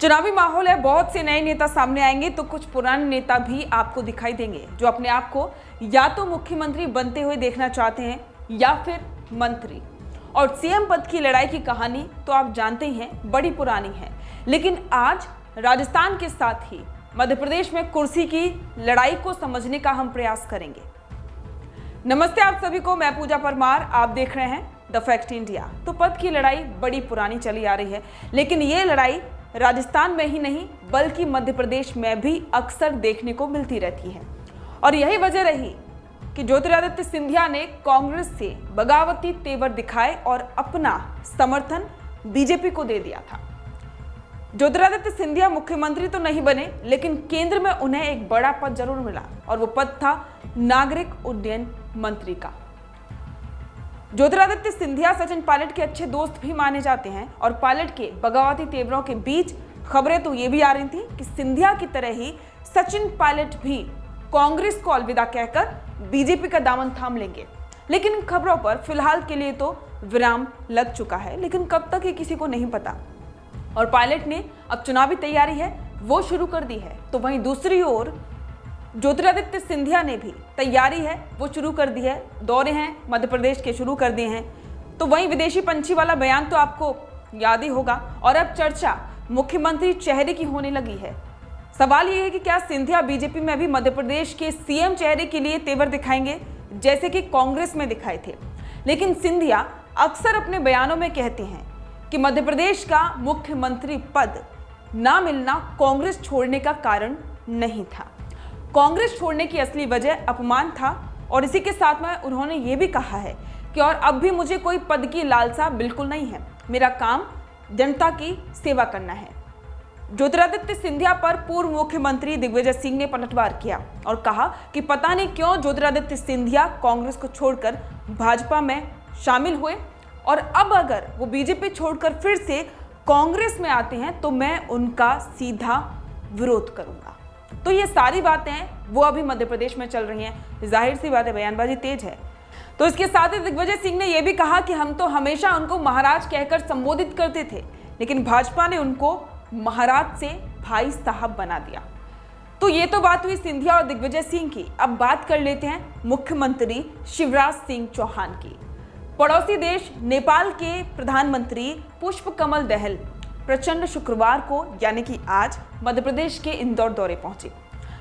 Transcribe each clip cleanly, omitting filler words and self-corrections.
चुनावी माहौल है, बहुत से नए नेता सामने आएंगे तो कुछ पुराने नेता भी आपको दिखाई देंगे जो अपने आप को या तो मुख्यमंत्री बनते हुए देखना चाहते हैं या फिर मंत्री। और सीएम पद की लड़ाई की कहानी तो आप जानते ही हैं, बड़ी पुरानी है। लेकिन आज राजस्थान के साथ ही मध्य प्रदेश में कुर्सी की लड़ाई को समझने का हम प्रयास करेंगे। नमस्ते आप सभी को, मैं पूजा परमार, आप देख रहे हैं द फैक्ट इंडिया। तो पद की लड़ाई बड़ी पुरानी चली आ रही है, लेकिन ये लड़ाई राजस्थान में ही नहीं बल्कि मध्य प्रदेश में भी अक्सर देखने को मिलती रहती है। और यही वजह रही कि ज्योतिरादित्य सिंधिया ने कांग्रेस से बगावती तेवर दिखाए और अपना समर्थन बीजेपी को दे दिया था। ज्योतिरादित्य सिंधिया मुख्यमंत्री तो नहीं बने, लेकिन केंद्र में उन्हें एक बड़ा पद जरूर मिला और वो पद था नागरिक उड्डयन मंत्री का। ज्योतिरादित्य सिंधिया सचिन पायलट के अच्छे दोस्त भी माने जाते हैं और पायलट के बगावती तेवरों के बीच खबरें तो ये भी आ रही थी कि सिंधिया की तरह ही सचिन पायलट भी कांग्रेस को अलविदा कहकर बीजेपी का दामन थाम लेंगे। लेकिन इन खबरों पर फिलहाल के लिए तो विराम लग चुका है, लेकिन कब तक ये किसी को नहीं पता। और पायलट ने अब चुनावी तैयारी है वो शुरू कर दी है, तो वहीं दूसरी ओर ज्योतिरादित्य सिंधिया ने भी तैयारी है वो शुरू कर दी है। दौरे हैं मध्य प्रदेश के शुरू कर दिए हैं। तो वहीं विदेशी पंछी वाला बयान तो आपको याद ही होगा। और अब चर्चा मुख्यमंत्री चेहरे की होने लगी है। सवाल ये है कि क्या सिंधिया बीजेपी में भी मध्य प्रदेश के सीएम चेहरे के लिए तेवर दिखाएंगे जैसे कि कांग्रेस में दिखाए थे। लेकिन सिंधिया अक्सर अपने बयानों में कहते हैं कि मध्य प्रदेश का मुख्यमंत्री पद ना मिलना कांग्रेस छोड़ने का कारण नहीं था। कांग्रेस छोड़ने की असली वजह अपमान था। और इसी के साथ में उन्होंने ये भी कहा है कि और अब भी मुझे कोई पद की लालसा बिल्कुल नहीं है, मेरा काम जनता की सेवा करना है। ज्योतिरादित्य सिंधिया पर पूर्व मुख्यमंत्री दिग्विजय सिंह ने पलटवार किया और कहा कि पता नहीं क्यों ज्योतिरादित्य सिंधिया कांग्रेस को छोड़कर भाजपा में शामिल हुए और अब अगर वो बीजेपी छोड़कर फिर से कांग्रेस में आते हैं तो मैं उनका सीधा विरोध करूंगा। तो ये सारी बातें वो अभी मध्य प्रदेश में चल रही हैं। जाहिर सी बात है, बयानबाजी तेज है। तो इसके साथ ही दिग्विजय सिंह ने यह भी कहा कि हम तो हमेशा उनको महाराज कहकर संबोधित करते थे, लेकिन भाजपा ने उनको महाराज से भाई साहब बना दिया। तो ये तो बात हुई सिंधिया और दिग्विजय सिंह की। अब बात कर लेते हैं मुख्यमंत्री शिवराज सिंह चौहान की। पड़ोसी देश नेपाल के प्रधानमंत्री पुष्प कमल दहल प्रचंड शुक्रवार को यानी कि आज मध्य प्रदेश के इंदौर दौरे पहुंचे।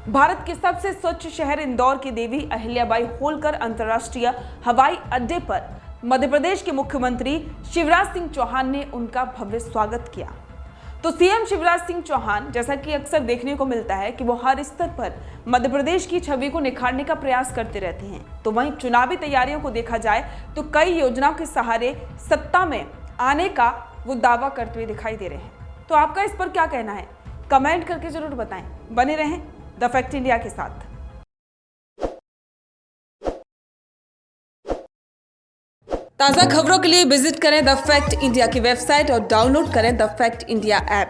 भारत के सबसे स्वच्छ शहर इंदौर की देवी अहिल्याबाई होलकर अंतर्राष्ट्रीय हवाई अड्डे पर मध्य प्रदेश के मुख्यमंत्री शिवराज सिंह चौहान ने उनका भव्य स्वागत किया। तो सीएम शिवराज सिंह चौहान, जैसा कि अक्सर देखने को मिलता है कि वो हर स्तर पर मध्य प्रदेश की छवि को निखारने का प्रयास करते रहते हैं। तो वहीं चुनावी तैयारियों को देखा जाए तो कई योजनाओं के सहारे सत्ता में आने का वो दावा करते हुए दिखाई दे रहे हैं। तो आपका इस पर क्या कहना है, कमेंट करके जरूर बताएं। बने रहें द फैक्ट इंडिया के साथ। ताज़ा खबरों के लिए विजिट करें द फैक्ट इंडिया की वेबसाइट और डाउनलोड करें द फैक्ट इंडिया ऐप।